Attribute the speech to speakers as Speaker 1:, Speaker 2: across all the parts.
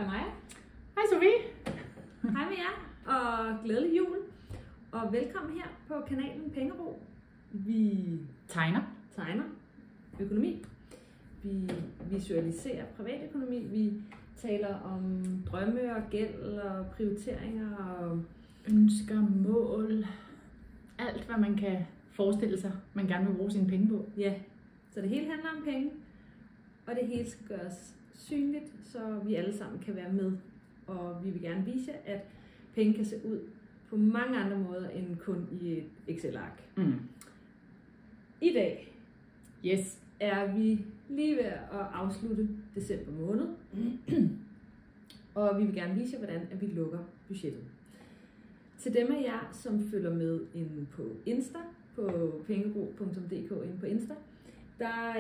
Speaker 1: Hej Maja.
Speaker 2: Hej Sofie.
Speaker 1: Hej med jer, og glædelig jul. Og velkommen her på kanalen Pengero. Vi
Speaker 2: tegner
Speaker 1: økonomi. Vi visualiserer privatøkonomi. Vi taler om drømme og gæld og prioriteringer og
Speaker 2: ønsker, mål. Alt hvad man kan forestille sig, man gerne vil bruge sine penge på.
Speaker 1: Ja, så det hele handler om penge. Og det hele skal gøres synligt, så vi alle sammen kan være med. Og vi vil gerne vise, at penge kan se ud på mange andre måder end kun i et Excel-ark. I dag er vi lige ved at afslutte december måned. Og vi vil gerne vise, hvordan vi lukker budgettet. Til dem af jer, som følger med inde på Insta, på pengero.dk inde på Insta, der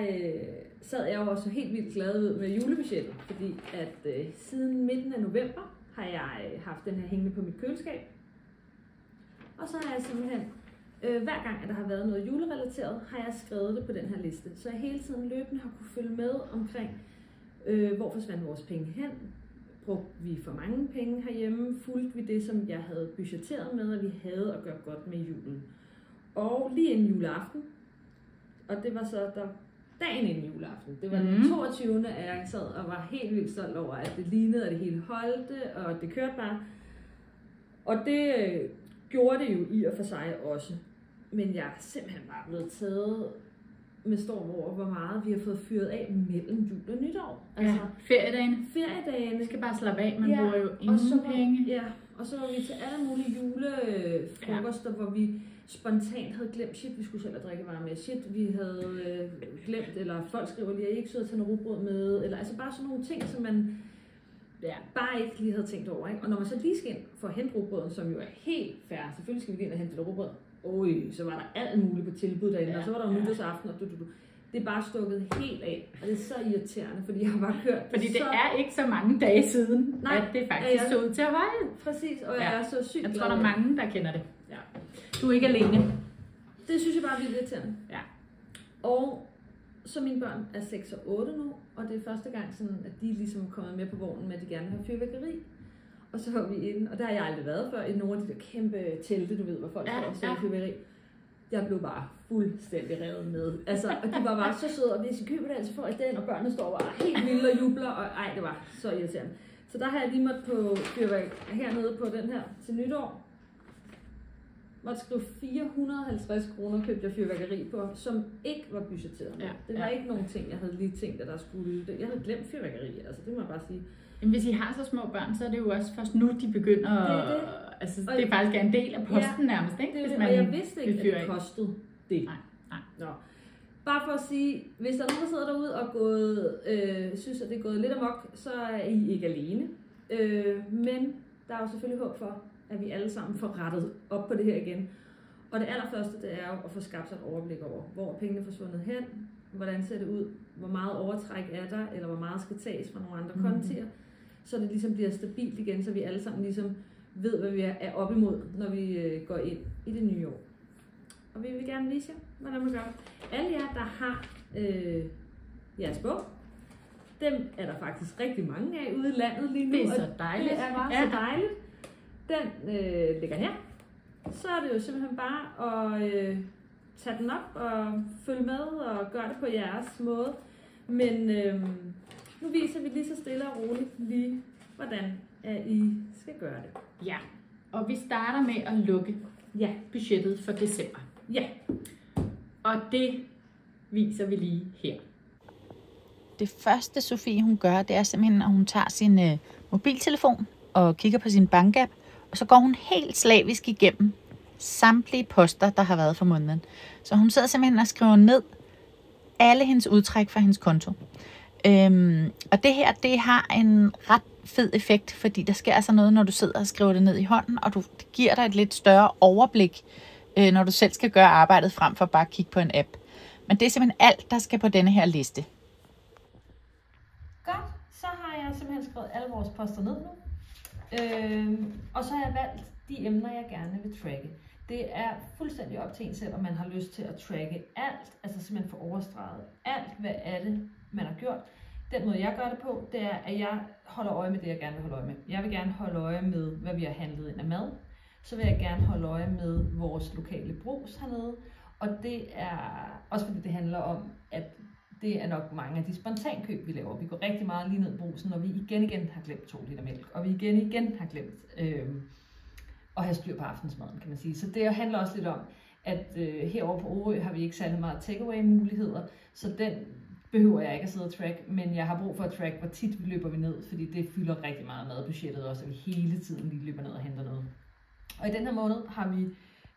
Speaker 1: sad jeg jo også helt vildt glad ud med julebudgettet, fordi at siden midten af november har jeg haft den her hængende på mit køleskab. Og så har jeg simpelthen, hver gang at der har været noget julerelateret, har jeg skrevet det på den her liste. Så jeg hele tiden løbende har kunne følge med omkring, hvor forsvandt vores penge hen. Brugte vi for mange penge herhjemme? Fulgte vi det, som jeg havde budgetteret med, at vi havde at gøre godt med julen? Og lige inden juleaften, og det var så der dagen inden juleaften. Det var den 22. at jeg sad og var helt vildt stolt over, at det lignede, at det hele holdte, og det kørte bare. Og det gjorde det jo i og for sig også. Men jeg er simpelthen bare blevet taget med storm over, hvor meget vi har fået fyret af mellem jul og nytår.
Speaker 2: Altså, feriedagene.
Speaker 1: Vi
Speaker 2: skal bare slappe af, man bruger jo ingen penge.
Speaker 1: Ja, og så var vi til alle mulige julefrokoster, hvor vi spontant havde glemt, shit, vi skulle selv have drikkevarer med, shit, vi havde glemt, eller folk skriver lige, at I ikke sød at tage noget rugbrød med, eller altså bare sådan nogle ting, som man bare ikke lige havde tænkt over, ikke? Og når man så lige skal ind for at hente rugbrøden, som jo er helt fair, selvfølgelig skal vi ind og hente det rugbrød, så var der alt muligt på tilbud derinde, og så var der jo nytårsaften, og det er bare stukket helt af, og det er så irriterende, fordi jeg har bare kørt.
Speaker 2: Fordi det er ikke så mange dage siden, at det faktisk så ud til at holde.
Speaker 1: Præcis, og jeg er så sygt glad.
Speaker 2: Jeg tror, der er mange, der kender det. Ja. Du er ikke alene.
Speaker 1: Det synes jeg bare er vildt irriterende.
Speaker 2: Ja.
Speaker 1: Og så mine børn er 6 og 8 nu, og det er første gang, sådan, at de ligesom er kommet med på vognen med, at de gerne vil have fyrværkeri. Og så var vi inde, og der har jeg aldrig været før, i nogle af de der kæmpe telte, du ved, hvor folk står og ser fyrværkeri. Jeg blev bare fuldstændig revet med. Altså, og de var bare så søde, og hvis I køber det, altså får I den, og børnene står bare helt vilde og jubler, og det var så irriterende. Så der har jeg lige måttet på fyrværkeri hernede på den her til nytår. Måtte skrive 450 kroner, købte jeg fyrværkeri på, som ikke var budgetteret med. Det var ikke nogen ting, jeg havde lige tænkt, at der skulle. Jeg havde glemt fyrværkeri, altså det må jeg bare sige.
Speaker 2: Jamen, hvis I har så små børn, så er det jo også først nu, de begynder at... Altså, det er faktisk en del af posten nærmest, ikke?
Speaker 1: Det, og jeg vidste ikke, at det kostede det.
Speaker 2: Nej.
Speaker 1: Nå. Bare for at sige, hvis der er nogen, der sidder derude og synes, at det er gået lidt amok, så er I ikke alene. Men der er jo selvfølgelig håb for, at vi alle sammen får rettet op på det her igen. Og det allerførste, det er jo at få skabt sig et overblik over, hvor pengene er forsvundet hen, hvordan ser det ud, hvor meget overtræk er der, eller hvor meget skal tages fra nogle andre kontier, så det ligesom bliver stabilt igen, så vi alle sammen ligesom ved, hvad vi er op imod, når vi går ind i det nye år. Og vi vil gerne vise jer, hvordan man gør. Alle jer, der har jeres bog, dem er der faktisk rigtig mange af ude i landet lige nu.
Speaker 2: Det er så dejligt.
Speaker 1: Det er bare så dejligt. Den ligger her. Så er det jo simpelthen bare at tage den op og følge med og gøre det på jeres måde. Men nu viser vi lige så stille og roligt lige, hvordan I skal gøre det.
Speaker 2: Ja, og vi starter med at lukke budgettet for december.
Speaker 1: Ja.
Speaker 2: Og det viser vi lige her.
Speaker 3: Det første, Sofie hun gør, det er simpelthen, at hun tager sin mobiltelefon og kigger på sin bankapp, og så går hun helt slavisk igennem samtlige poster, der har været for måneden. Så hun sidder simpelthen og skriver ned alle hendes udtræk fra hendes konto. Og det her, det har en ret fed effekt, fordi der sker altså noget, når du sidder og skriver det ned i hånden, og det giver dig et lidt større overblik, når du selv skal gøre arbejdet frem for bare at kigge på en app. Men det er simpelthen alt, der skal på denne her liste.
Speaker 1: Godt, så har jeg simpelthen skrevet alle vores poster ned nu. Og så har jeg valgt de emner, jeg gerne vil tracke. Det er fuldstændig op til en selv, om man har lyst til at tracke alt, altså simpelthen få overstreget alt, hvad er det, man har gjort. Den måde, jeg gør det på, det er, at jeg holder øje med det, jeg gerne vil holde øje med. Jeg vil gerne holde øje med, hvad vi har handlet ind af mad. Så vil jeg gerne holde øje med vores lokale brugs hernede. Og det er også fordi det handler om, at det er nok mange af de spontankøb, vi laver. Vi går rigtig meget lige ned i brugsen, når vi igen har glemt 2 liter mælk. Og vi igen har glemt at have styr på aftensmaden, kan man sige. Så det handler også lidt om, at herovre på Orø har vi ikke særlig meget takeaway muligheder. Så den behøver jeg ikke at sidde og track, men jeg har brug for at track, hvor tit vi løber vi ned, fordi det fylder rigtig meget madbudgettet også, at vi hele tiden lige løber ned og henter noget. Og i den her måned har vi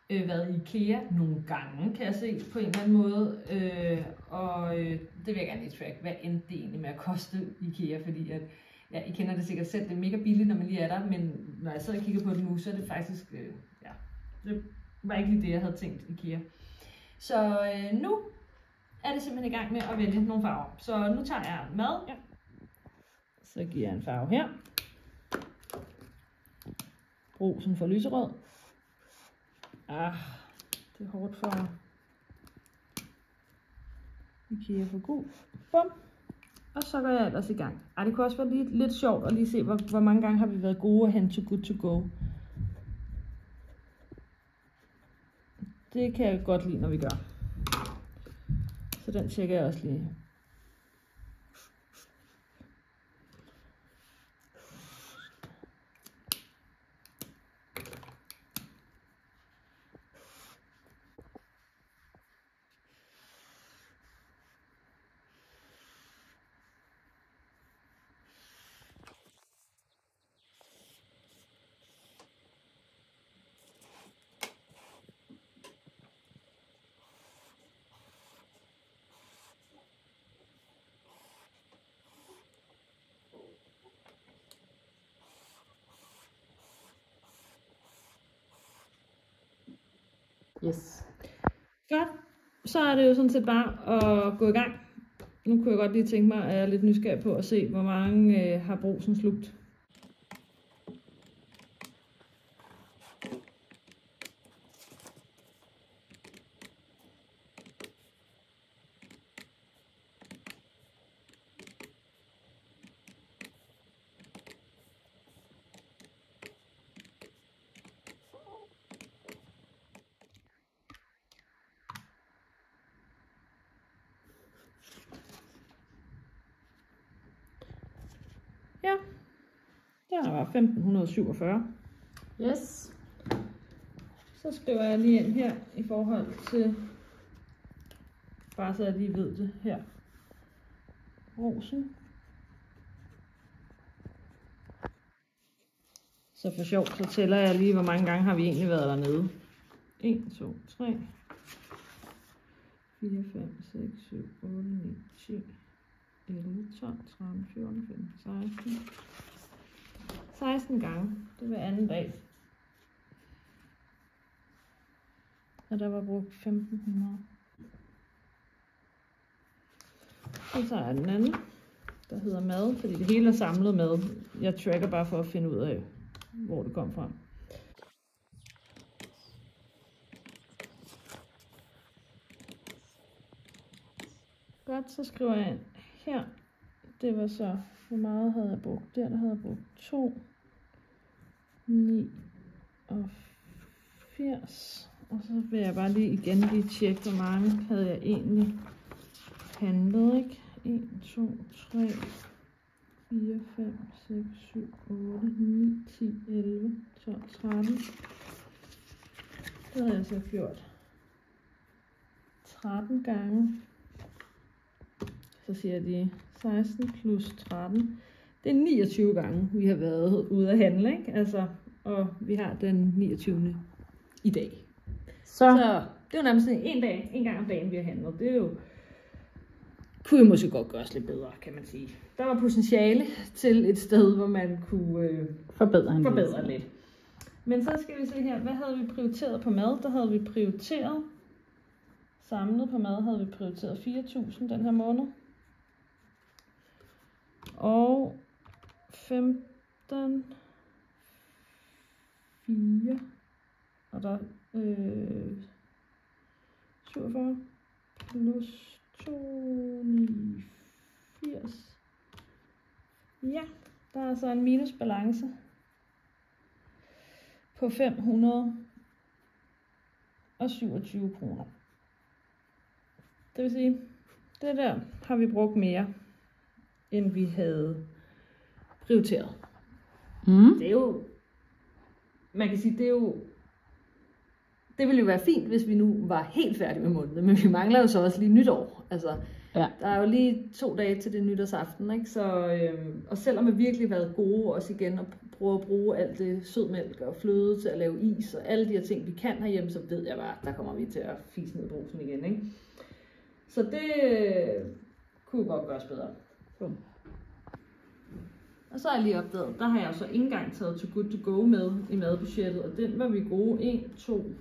Speaker 1: været i IKEA nogle gange, kan jeg se, på en eller anden måde. Det vil jeg gerne lige track, hvad end det egentlig med at koste IKEA, fordi at, ja, I kender det sikkert selv, det er mega billigt, når man lige er der, men når jeg sidder og kigger på det nu, så er det faktisk, det var ikke lige det, jeg havde tænkt IKEA. Så nu er det simpelthen i gang med at vælge nogle farver. Så nu tager jeg mad. Ja. Så giver jeg en farve her. Brugsen for lyserød. Det er hårdt for IKEA for gul. Bum. Og så går jeg ellers i gang. Det kunne også være lidt sjovt at lige se, hvor mange gange har vi været gode at hente to good to go. Det kan jeg godt lide, når vi gør. Så den tjekker jeg også lige.
Speaker 2: Yes.
Speaker 1: Godt. Så er det jo sådan set bare at gå i gang. Nu kunne jeg godt lige tænke mig, at jeg er lidt nysgerrig på at se, hvor mange har brugsen slugt. Ja, der var 1547.
Speaker 2: Yes.
Speaker 1: Så skriver jeg lige ind her i forhold til, bare så jeg lige ved det her, rosen. Så for sjov, så tæller jeg lige, hvor mange gange har vi egentlig været dernede. 1, 2, 3, 4, 5, 6, 7, 8, 9, 10, 11, 12, 13, 14, 15, 16. 16 gange. Det var anden dag. Og der var brugt 1500. Så tager jeg den anden, der hedder mad, fordi det hele er samlet mad. Jeg tracker bare for at finde ud af, hvor det kom fra. Godt, så skriver jeg ind her. Det var så, hvor meget havde jeg brugt? Der havde jeg brugt 2, 89. Og så vil jeg bare igen lige tjekke, hvor mange havde jeg egentlig handlet, ikke? 1, 2, 3, 4, 5, 6, 7, 8, 9, 10, 11, 12, 13. Det havde jeg så gjort 13 gange. Så siger de 16 plus 13. Det er 29 gange, vi har været ude at handle, ikke? Altså, og vi har den 29. i dag. Så det er jo nærmest en gang om dagen, vi har handlet. Det er jo, kunne jo måske godt gøres lidt bedre, kan man sige. Der var potentiale til et sted, hvor man kunne forbedre lidt. Men så skal vi se her, hvad havde vi prioriteret på mad? Der havde vi prioriteret, samlet på mad havde vi prioriteret 4.000 den her måned. Og 15, 4, og der 47 plus 2, 89, Ja, der er så en minusbalance på 527 kroner. Det vil sige, det der har vi brugt mere, end vi havde prioriteret. Det er jo, man kan sige, det ville jo være fint, hvis vi nu var helt færdige med måneden, men vi mangler jo så også lige nytår. Altså, ja. Der er jo lige 2 dage til det nytårsaften, ikke? Så, og selvom vi virkelig har været gode også igen og prøve at bruge alt det sødmælk og fløde til at lave is og alle de her ting, vi kan herhjemme, så ved jeg bare, der kommer vi til at fise ned i brusen igen, ikke? Så det kunne godt gøres bedre. Og så har jeg lige opdaget, der har jeg så ikke engang taget Too Good To Go med i madbudgettet, og den var vi gode 1, 2,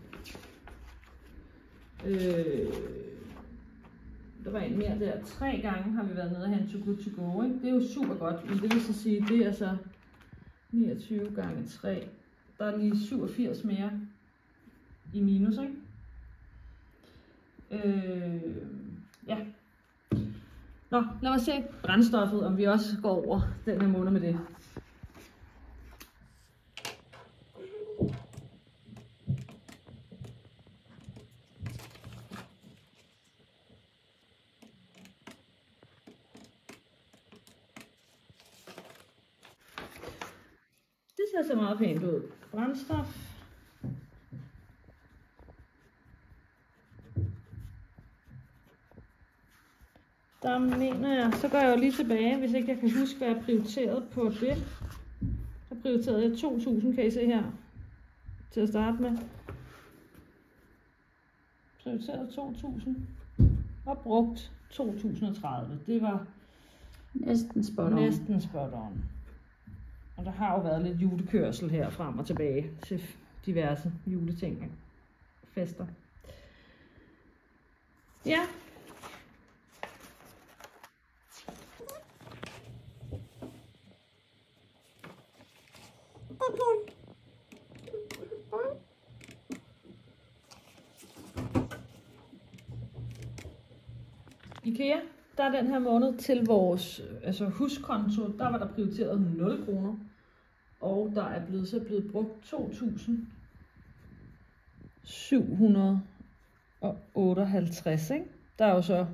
Speaker 1: der var en mere der. 3 gange har vi været nede og have en Too Good To Go, ikke? Det er jo super godt, men det vil så sige, det er så 29 gange 3. Der er lige 87 mere i minus, ikke? Ja. Nå, lad os se brændstoffet, om vi også går over den her måned med det. Det ser så meget pænt ud. Brændstof. Der mener jeg, så går jeg jo lige tilbage, hvis ikke jeg kan huske, hvad jeg prioriterede på det. Så prioriterede jeg 2.000, kan I se her, til at starte med. Prioriterede 2.000 og brugt 2.030. Det var
Speaker 3: næsten spot on. Og der har jo været lidt julekørsel her frem og tilbage til diverse juleting, fester. Ja. IKEA, der er den her måned til vores huskonto, der var der prioriteret 0 kroner. Og der er blevet brugt 2.758, ikke? Der er jo så,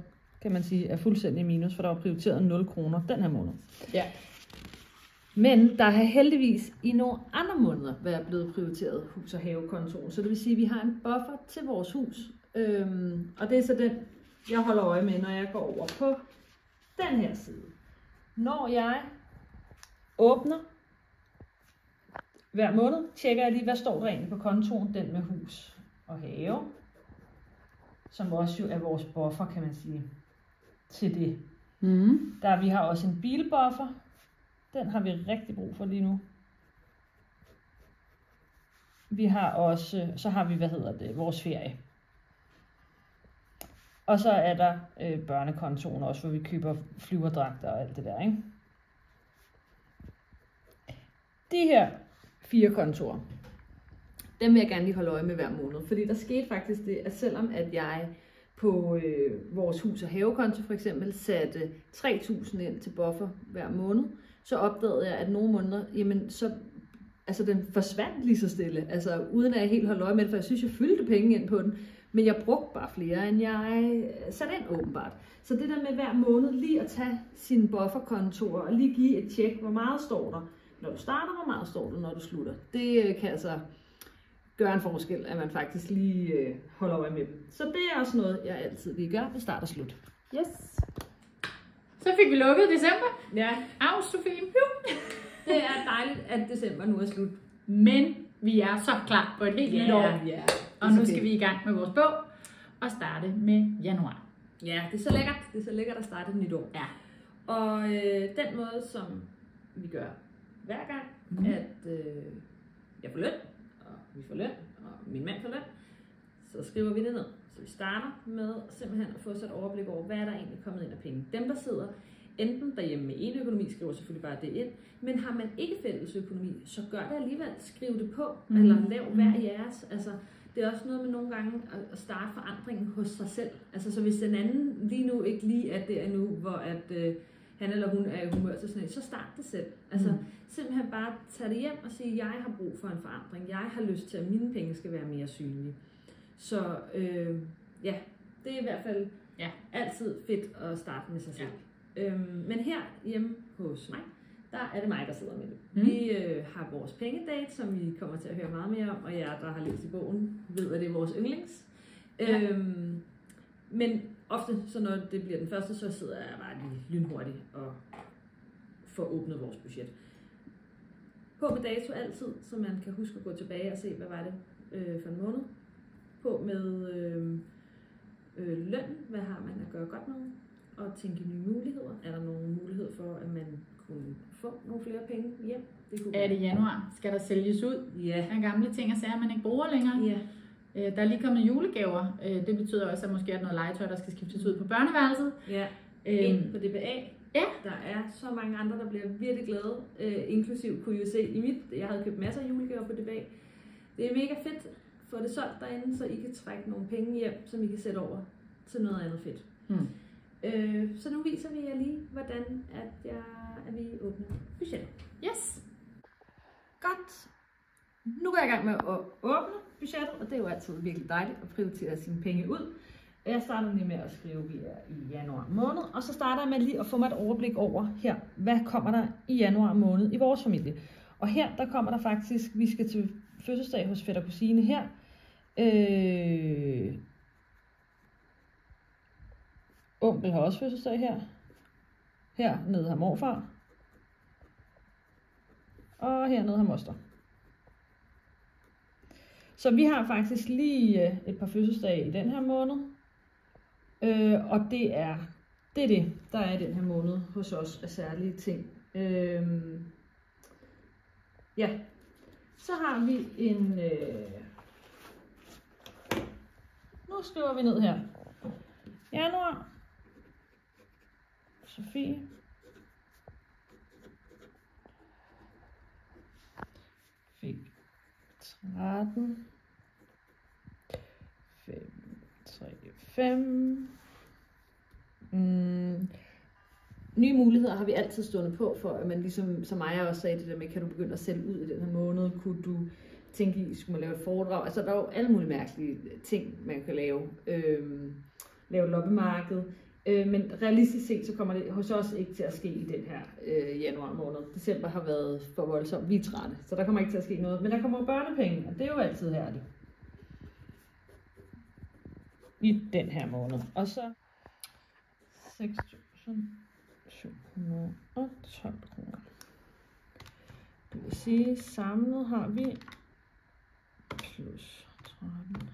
Speaker 3: kan man sige, er fuldstændig minus, for der var prioriteret 0 kroner den her måned. Ja. Men der har heldigvis i nogle andre måneder været blevet prioriteret hus- og havekontoen. Så det vil sige, at vi har en buffer til vores hus. Og det er så den, jeg holder øje med, når jeg går over på den her side. Når jeg åbner hver måned, tjekker jeg lige, hvad står der egentlig på kontoen, den med hus og have. Som også jo er vores buffer, kan man sige, til det. Vi har også en bilbuffer. Den har vi rigtig brug for lige nu. Vi har også, så har vi, vores ferie. Og så er der børnekontoen også, hvor vi køber flyverdragter og alt det der, ikke? De her 4 kontorer, dem vil jeg gerne lige holde øje med hver måned. Fordi der skete faktisk det, at selvom at jeg på vores hus- og havekonto for eksempel satte 3.000 ind til buffer hver måned, så opdagede jeg, at nogle måneder, jamen så, altså den forsvandt lige så stille, altså uden at jeg helt holdt øje med det, for jeg synes, jeg fyldte penge ind på den, men jeg brugte bare flere, end jeg satte ind åbenbart. Så det der med hver måned lige at tage sine bufferkontorer og lige give et tjek, hvor meget står der, når du starter, hvor meget står der, når du slutter. Det kan altså gøre en forskel, at man faktisk lige holder øje med dem. Så det er også noget, jeg altid lige gør ved start og slut. Yes.
Speaker 2: Så fik vi lukket december.
Speaker 1: Ja.
Speaker 2: Au, Sofie.
Speaker 1: Det er dejligt, at december nu er slut.
Speaker 2: Men vi er så klar på et helt nyt år.
Speaker 1: Ja.
Speaker 2: Og nu skal vi i gang med vores bog og starte med januar.
Speaker 1: Ja, det er så lækkert. Det er så lækkert at starte et nyt år.
Speaker 2: Ja.
Speaker 1: Og den måde, som vi gør hver gang, at jeg får løn, og vi får løn, og min mand får løn, så skriver vi det ned. Så vi starter med simpelthen at få så et overblik over, hvad er der egentlig kommet ind af penge. Dem, der sidder enten derhjemme med en økonomi, skriver selvfølgelig bare det ind, men har man ikke fælles økonomi, så gør det alligevel. Skriv det på, eller lav hver jeres. Altså, det er også noget med nogle gange at starte forandringen hos sig selv. Altså, så hvis den anden lige nu ikke lige er der endnu, hvor at han eller hun er i humør til sådan noget, så start det selv. Altså simpelthen bare tage det hjem og sige, jeg har brug for en forandring. Jeg har lyst til, at mine penge skal være mere synlige. Så ja, det er i hvert fald altid fedt at starte med sig selv. Men her hjemme hos mig, der er det mig, der sidder med det. Vi har vores pengedate, som vi kommer til at høre meget mere om, og jer, der har læst i bogen, ved, at det er vores yndlings. Men ofte, så når det bliver den første, så sidder jeg bare lige lynhurtigt og får åbnet vores budget. På med dato altid, så man kan huske at gå tilbage og se, hvad var det for en måned. På med løn, hvad har man at gøre godt med, og tænke nye muligheder. Er der nogle muligheder for, at man kunne få nogle flere penge hjem?
Speaker 2: Er det januar? Skal der sælges ud af gamle ting og sager, man ikke bruger længere? Der er lige kommet julegaver. Det betyder også, at måske er noget legetøj, der skal skiftes ud på børneværelset.
Speaker 1: Ind på DBA. Der er så mange andre, der bliver virkelig glade. Inklusiv kunne I jo se i mit. Jeg havde købt masser af julegaver på DBA. Det er mega fedt. Få det solgt derinde, så I kan trække nogle penge hjem, som I kan sætte over til noget andet fedt. Så nu viser vi jer lige, hvordan at vi åbner budgettet.
Speaker 2: Yes!
Speaker 1: Godt. Nu går jeg i gang med at åbne budgettet, og det er jo altid virkelig dejligt at prioritere sine penge ud. Jeg starter lige med at skrive, at vi er i januar måned, og så starter jeg med lige at få mig et overblik over her, hvad kommer der i januar måned i vores familie. Og her, der kommer der faktisk, vi skal til fødselsdag hos fætter og kusine her. Onkel har også fødselsdag her. Hernede har morfar. Og hernede har moster. Så vi har faktisk lige et par fødselsdage i den her måned. Og det er det, der er i den her måned hos os af særlige ting. Så har vi en... Nu skriver vi ned her. Januar. Sofie. Fik 13. 5, 3, 5. Nye muligheder har vi altid stående på, for at man ligesom, som Maja også sagde det der med, kan du begynde at sælge ud i den her måned, kunne du tænke i, skulle man lave et foredrag, altså der er jo alle mulige mærkelige ting, man kan lave, lave loppemarked, men realistisk set, så kommer det hos os ikke til at ske i den her januar måned. December har været for voldsomt, vi er trætte, så der kommer ikke til at ske noget, men der kommer børnepenge, og det er jo altid herligt. I den her måned. Og så 6.712 kroner. Det vil sige, samlet har vi plus 13,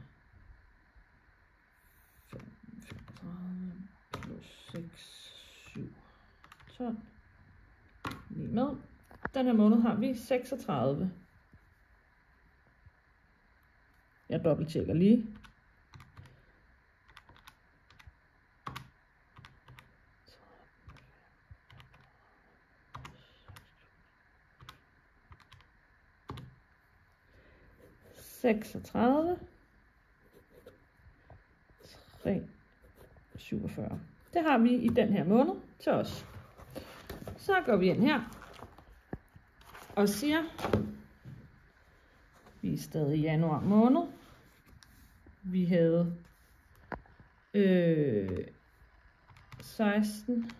Speaker 1: 35 plus 6, 7, 12. Lige med. Den her måned har vi 36. Jeg dobbelttjekker lige. (36) 347. Det har vi i den her måned til os. Så går vi ind her og siger, vi er stadig i januar måned. Vi havde 16,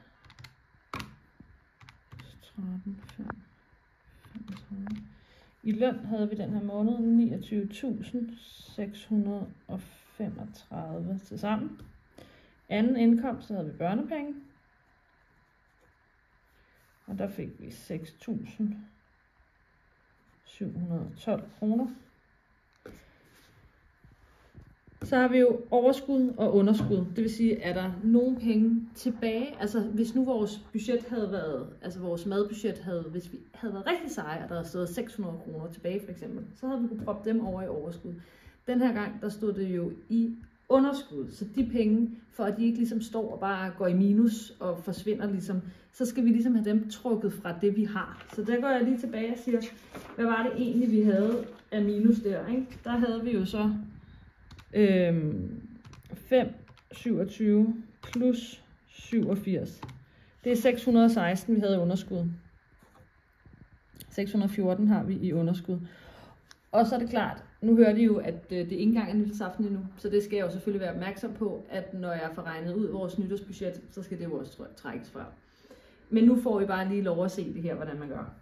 Speaker 1: 13, 5, 35. I løn havde vi den her måned 29.635 til sammen. Anden indkomst, så havde vi børnepenge. Og der fik vi 6.712 kroner. Så har vi jo overskud og underskud. Det vil sige, er der nogle penge tilbage? Altså hvis nu vores budget havde været, altså vores madbudget havde, hvis vi havde været rigtig seje, og der havde stået 600 kroner tilbage for eksempel, så havde vi kunne proppe dem over i overskud. Den her gang, der stod det jo i underskud. Så de penge, for at de ikke ligesom står og bare går i minus og forsvinder ligesom, så skal vi ligesom have dem trukket fra det, vi har. Så der går jeg lige tilbage og siger, hvad var det egentlig, vi havde af minus der, ikke? Der havde vi jo så 5,27 plus 87. Det er 616, vi havde i underskud. 614 har vi i underskud. Og så er det klart, nu hører de jo, at det ikke engang er nytårsaften endnu, så det skal jeg jo selvfølgelig være opmærksom på, at når jeg får regnet ud vores nytårsbudget, så skal det jo også trækkes fra. Men nu får I bare lige lov at se det her, hvordan man gør.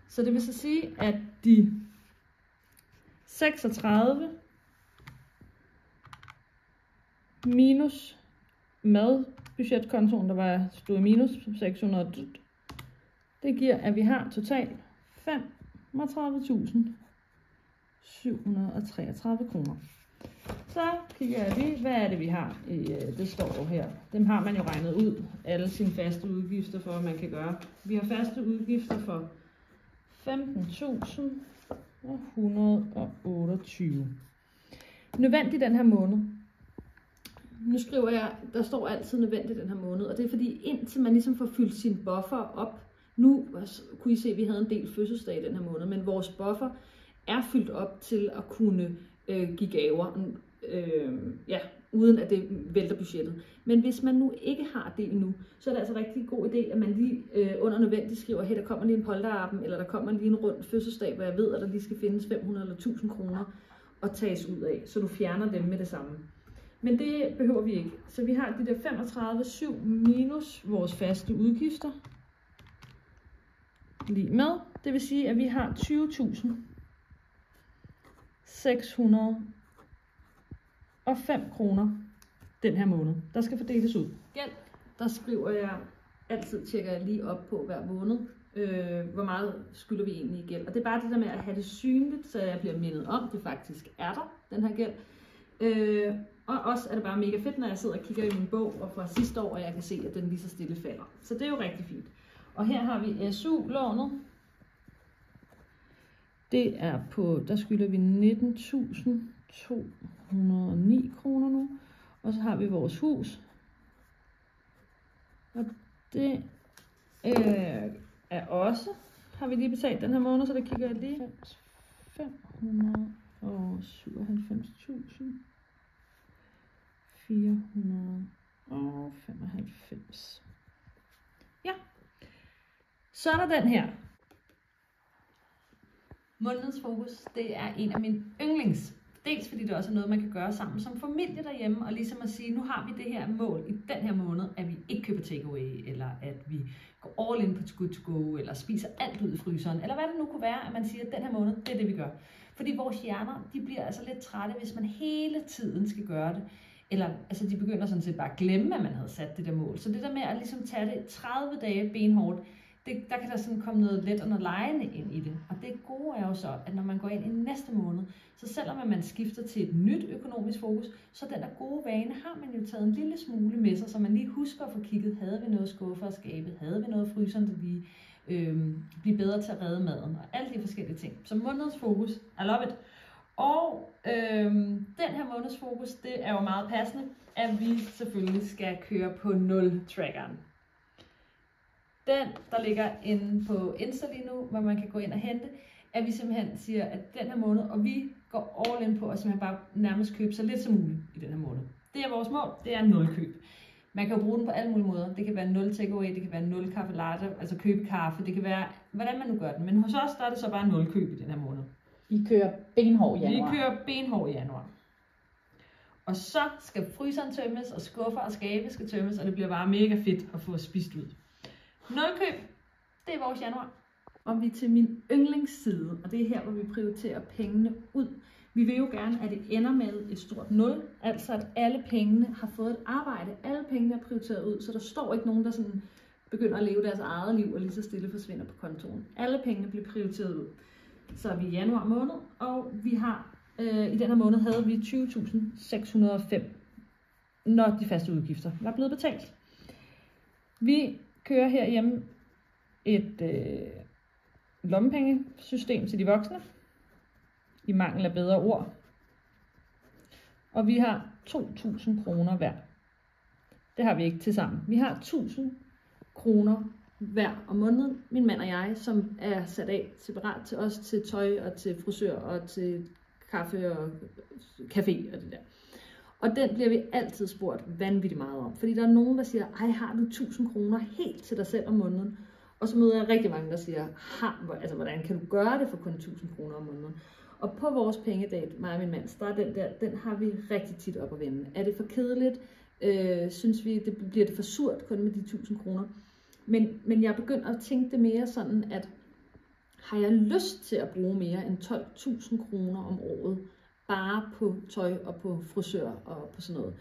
Speaker 1: Så det vil så sige, at de 36 minus madbudgetkontoen, der stod i minus 600, det giver, at vi har totalt 35.733 kroner. Så kigger jeg lige, hvad er det vi har i, det står jo her. Dem har man jo regnet ud, alle sine faste udgifter for, hvad man kan gøre. Vi har faste udgifter for 15.128. Nødvendigt den her måned. Nu skriver jeg, der står altid nødvendigt den her måned, og det er fordi indtil man ligesom får fyldt sin buffer op, nu kunne I se, at vi havde en del fødselsdag den her måned, men vores buffer er fyldt op til at kunne give gaver, uden at det vælter budgettet. Men hvis man nu ikke har det endnu, så er det altså rigtig god idé, at man lige under nødvendigt skriver, hey, der kommer lige en polterappen, eller der kommer lige en rund fødselsdag, hvor jeg ved, at der lige skal findes 500 eller 1000 kroner at tages ud af, så du fjerner dem med det samme. Men det behøver vi ikke. Så vi har de der 35,7 minus vores faste udgifter lige med. Det vil sige, at vi har 20.605 kroner den her måned, der skal fordeles ud. Gæld, der skriver jeg altid, tjekker jeg lige op på hver måned, hvor meget skylder vi egentlig i gæld. Og det er bare det der med at have det synligt, så jeg bliver mindet om, det faktisk er der, den her gæld. Og også er det bare mega fedt, når jeg sidder og kigger i min bog, og fra sidste år, og jeg kan se, at den lige så stille falder. Så det er jo rigtig fint. Og her har vi SU-lånet. Det er på, der skylder vi 19.209 kroner nu. Og så har vi vores hus. Og det er også, har vi lige betalt den her måned, så der kigger jeg lige. 597.495. Ja. Så er der den her. Månedens fokus, det er en af mine yndlings. Dels fordi det også er noget, man kan gøre sammen som familie derhjemme, og ligesom at sige, nu har vi det her mål i den her måned, at vi ikke køber takeaway, eller at vi går all in på good to go, eller spiser alt ud i fryseren, eller hvad det nu kunne være, at man siger, at den her måned, det er det, vi gør. Fordi vores hjerner, de bliver altså lidt trætte, hvis man hele tiden skal gøre det. Eller altså, de begynder sådan set bare at glemme, at man havde sat det der mål. Så det der med at ligesom tage det 30 dage benhårdt, der kan der sådan komme noget let og noget legende ind i det. Og det gode er jo så, at når man går ind i næste måned, så selvom man skifter til et nyt økonomisk fokus, så den der gode vane har man jo taget en lille smule med sig, så man lige husker at få kigget, havde vi noget skuffer og skabet, havde vi noget fryseren, der lige blive bedre til at redde maden, og alle de forskellige ting. Så månedens fokus, I love it. Og den her måneds fokus, det er jo meget passende, at vi selvfølgelig skal køre på 0-trackeren. Den, der ligger inde på Insta lige nu, hvor man kan gå ind og hente, at vi simpelthen siger, at den her måned, og vi går all in på at simpelthen bare nærmest købe så lidt som muligt i den her måned. Det er vores mål, det er 0 køb. Man kan jo bruge den på alle mulige måder. Det kan være 0 takeaway, det kan være 0 kaffe latte, altså købe kaffe, det kan være, hvordan man nu gør den. Men hos os, der er det så bare 0 køb i den her måned.
Speaker 2: I kører benhård i januar.
Speaker 1: Vi kører benhård i januar. Og så skal fryseren tømmes, og skuffer og skabe skal tømmes, og det bliver bare mega fedt at få spist ud. 0 køb, det er vores januar. Og vi er til min yndlingsside, og det er her, hvor vi prioriterer pengene ud. Vi vil jo gerne, at det ender med et stort 0, altså at alle pengene har fået et arbejde. Alle pengene er prioriteret ud, så der står ikke nogen, der sådan begynder at leve deres eget liv og lige så stille forsvinder på kontoen. Alle pengene bliver prioriteret ud. Så er vi i januar måned, og vi har i den her måned havde vi 20.605, når de faste udgifter var blevet betalt. Vi kører herhjemme et lommepengesystem til de voksne, i mangel af bedre ord. Og vi har 2.000 kroner hver. Det har vi ikke til sammen. Vi har 1.000 kroner hver om måneden, min mand og jeg, som er sat af separat til os, til tøj og til frisør og til kaffe og café og det der. Og den bliver vi altid spurgt vanvittigt meget om. Fordi der er nogen, der siger, ej, har du 1000 kroner helt til dig selv om måneden? Og så møder jeg rigtig mange, der siger, hvordan kan du gøre det for kun 1000 kroner om måneden? Og på vores pengedate, mig og min mand, den har vi rigtig tit op at vende. Er det for kedeligt? Synes vi, bliver det for surt kun med de 1000 kroner? Men jeg begynder at tænke det mere sådan, at har jeg lyst til at bruge mere end 12.000 kroner om året, bare på tøj og på frisør og på sådan noget?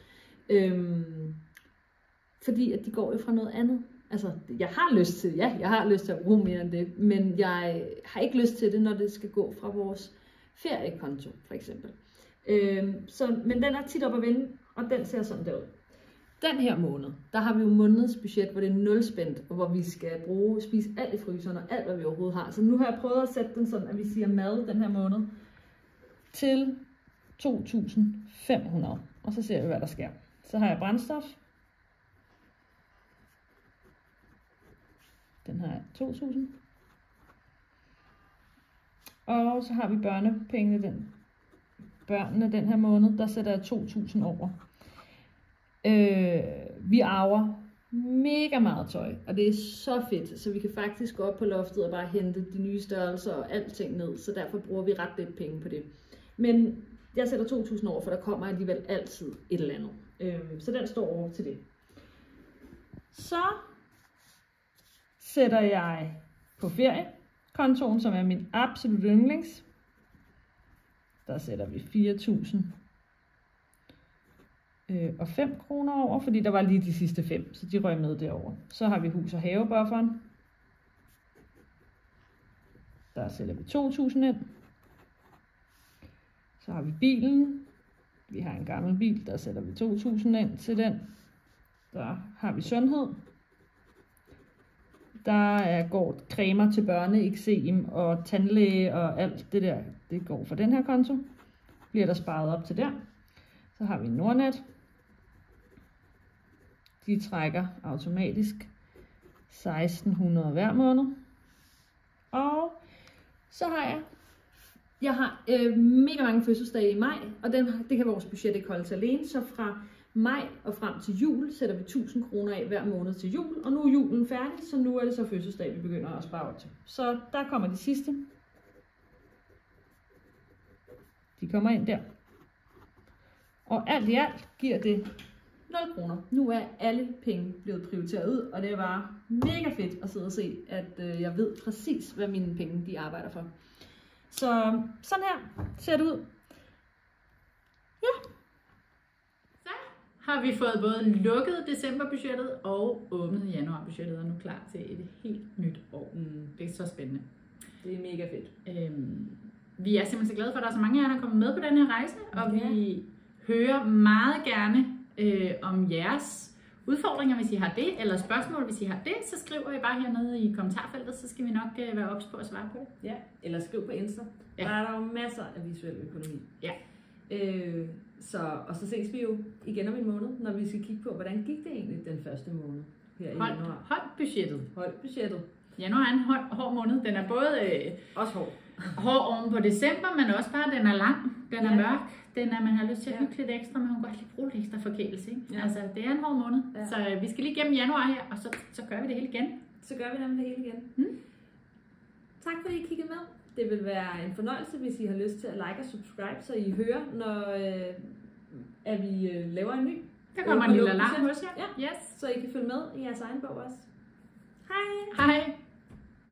Speaker 1: Fordi at de går jo fra noget andet. Altså, jeg har lyst til at bruge mere end det, men jeg har ikke lyst til det, når det skal gå fra vores feriekonto, for eksempel. Men den er tit op at vende, og den ser sådan der ud. Den her måned, der har vi jo månedens budget, hvor det er nulspændt, og hvor vi skal spise alt i fryseren og alt, hvad vi overhovedet har. Så nu har jeg prøvet at sætte den sådan, at vi siger mad den her måned til 2.500. Og så ser vi, hvad der sker. Så har jeg brændstof. Den har jeg 2.000. Og så har vi børnepengene, børnene den her måned, der sætter jeg 2.000 over. Vi arver mega meget tøj, og det er så fedt, så vi kan faktisk gå op på loftet og bare hente de nye størrelser og alting ned, så derfor bruger vi ret lidt penge på det. Men jeg sætter 2.000 over, for der kommer alligevel altid et eller andet. Så den står over til det. Så sætter jeg på feriekontoen, som er min absolut yndlings. Der sætter vi 4.005 kroner over, fordi der var lige de sidste 5, så de røg med derover. Så har vi hus- og havebufferen. Der sætter vi 2.000 ind. Så har vi bilen. Vi har en gammel bil, der sætter vi 2.000 ind til den. Der har vi sundhed. Der går cremer til børneeksem og tandlæge og alt det der. Det går for den her konto. Bliver der sparet op til der. Så har vi Nordnet. De trækker automatisk 1.600 hver måned. Og så har jeg har mega mange fødselsdage i maj, og det kan vores budget ikke holde til alene. Så fra maj og frem til jul sætter vi 1.000 kroner af hver måned til jul. Og nu er julen færdig, så nu er det så fødselsdag, vi begynder at spare op til. Så der kommer de sidste. De kommer ind der. Og alt i alt giver det 0 kroner. Nu er alle penge blevet prioriteret ud, og det er bare mega fedt at sidde og se, at jeg ved præcis, hvad mine penge de arbejder for. Så sådan her ser det ud. Ja.
Speaker 2: Så har vi fået både lukket decemberbudgettet og åbnet januarbudgettet, og nu klar til et helt nyt år. Det er så spændende.
Speaker 1: Det er mega fedt.
Speaker 2: Vi er simpelthen så glade for, at der er så mange af jer, der er kommet med på den her rejse, og vi hører meget gerne om jeres udfordringer, hvis I har det, eller spørgsmål, hvis I har det, så skriver I bare hernede i kommentarfeltet, så skal vi nok være ops på at svare på det.
Speaker 1: Ja, eller skriv på Insta. Ja. Der er der jo masser af visuel økonomi.
Speaker 2: Ja.
Speaker 1: Og så ses vi jo igen om en måned, når vi skal kigge på, hvordan gik det egentlig den første måned her i januar.
Speaker 2: Hold budgettet.
Speaker 1: Januar
Speaker 2: er en hård måned. Den er både
Speaker 1: også
Speaker 2: hård oven på december, men også bare, den er lang, den er mørk, man har lyst til at hygge lidt ekstra, men hun kan godt lige bruge lidt ekstra forkælelse. Ja. Altså, det er en hård måned. Ja. Så vi skal lige gennem januar her, og så gør vi det hele igen.
Speaker 1: Så gør vi nemlig det hele igen. Tak fordi I kiggede med. Det vil være en fornøjelse, hvis I har lyst til at like og subscribe, så I hører, når at vi laver en ny.
Speaker 2: Der kommer en lille alarm hos jer.
Speaker 1: Ja. Yes. Så I kan følge med i jeres egen bog også. Hej!
Speaker 2: Hej!